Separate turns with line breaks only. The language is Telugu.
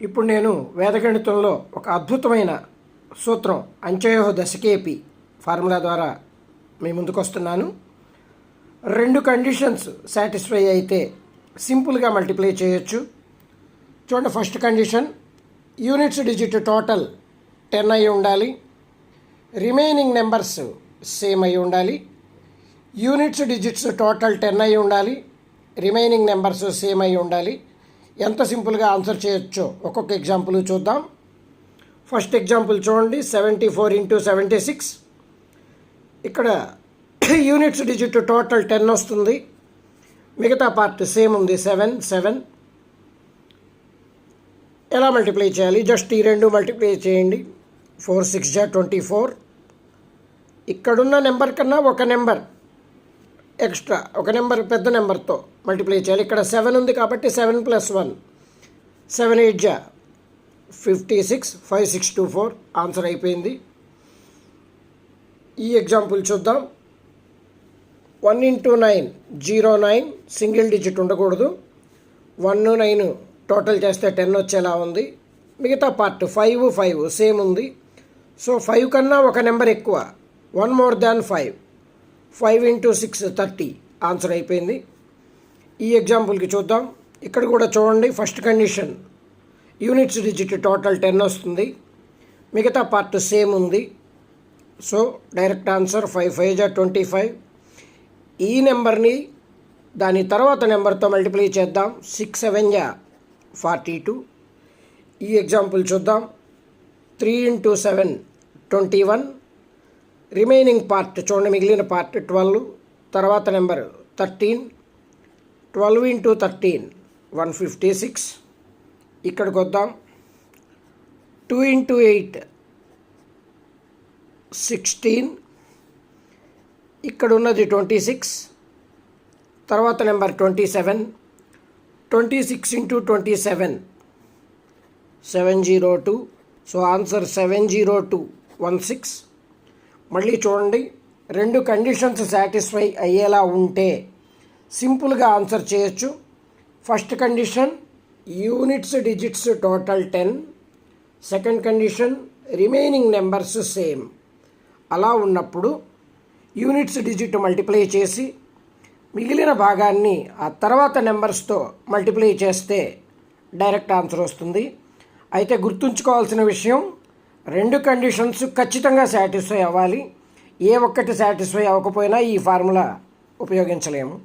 ఇప్పుడు నేను వేదగణితంలో ఒక అద్భుతమైన సూత్రం అంత్యయోహ దశకేపి ఫార్ములా ద్వారా మీ ముందుకు వస్తున్నాను. రెండు కండిషన్స్ సాటిస్ఫై అయితే సింపుల్గా మల్టిప్లై చేయొచ్చు. చూడండి, first condition units digit total 10 అయి ఉండాలి, రిమైనింగ్ నెంబర్స్ సేమ్ అయి ఉండాలి. యూనిట్స్ డిజిట్స్ టోటల్ 10 అయి ఉండాలి, రిమైనింగ్ నెంబర్స్ సేమ్ అయి ఉండాలి. ఎంత సింపుల్గా ఆన్సర్ చేయొచ్చో ఒక్కొక్క ఎగ్జాంపుల్ చూద్దాం. ఫస్ట్ ఎగ్జాంపుల్ చూడండి, 74 × 76. ఇక్కడ యూనిట్స్ డిజిట్ టోటల్ 10 వస్తుంది, మిగతా పార్ట్ సేమ్ ఉంది 7. ఎలా మల్టిప్లై చేయాలి? జస్ట్ ఈ రెండు మల్టిప్లై చేయండి. 4 × 6 = 24. ఇక్కడున్న నెంబర్ కన్నా ఒక నెంబర్ ఎక్స్ట్రా, ఒక నెంబర్ పెద్ద నెంబర్తో మల్టిప్లై చేయాలి. ఇక్కడ 7 ఉంది కాబట్టి 7 + 1 7 × 8 = 56. 5 6 2 4 ఆన్సర్ అయిపోయింది. ఈ ఎగ్జాంపుల్ చూద్దాం. 1 × 9 09, సింగిల్ డిజిట్ ఉండకూడదు. 1 9 టోటల్ చేస్తే 10 వచ్చేలా ఉంది. మిగతా పార్ట్ 5 సేమ్ ఉంది. సో 5 కన్నా ఒక నెంబర్ ఎక్కువ, 1 more than 5. 5 × 6 30 ఆన్సర్ అయిపోయింది. ఈ ఎగ్జాంపుల్కి చూద్దాం. ఇక్కడ కూడా చూడండి, first condition units digit total 10 వస్తుంది, మిగతా పార్ట్ సేమ్ ఉంది. So direct answer 5 5 = 25. ఈ నెంబర్ని దాని తర్వాత నెంబర్తో మల్టిప్లై చేద్దాం. 6 7 = 42. ఈ ఎగ్జాంపుల్ చూద్దాం. 3 × 7 21. రిమైనింగ్ పార్ట్ చూడండి, మిగిలిన పార్ట్ 12, తర్వాత నెంబర్ 13. 12 × 13 156. ఇక్కడికి వద్దాం. 2 × 8 16. ఇక్కడ ఉన్నది 26, తర్వాత నెంబర్ 27. 26 × 27 702. So answer 70216. మళ్ళీ చూడండి, రెండు కండిషన్స్ సాటిస్ఫై అయ్యేలా ఉంటే సింపుల్గా ఆన్సర్ చేయొచ్చు. First condition units digits total 10, second condition remaining numbers same. అలా ఉన్నప్పుడు యూనిట్స్ డిజిట్ మల్టిప్లై చేసి మిగిలిన భాగాన్ని ఆ తర్వాత నెంబర్స్తో మల్టిప్లై చేస్తే డైరెక్ట్ ఆన్సర్ వస్తుంది. అయితే గుర్తుంచుకోవాల్సిన విషయం, రెండు కండిషన్స్ ఖచ్చితంగా సాటిస్ఫై అవ్వాలి. ఏ ఒక్కటి సాటిస్ఫై అవ్వకపోయినా ఈ ఫార్ములా ఉపయోగించలేము.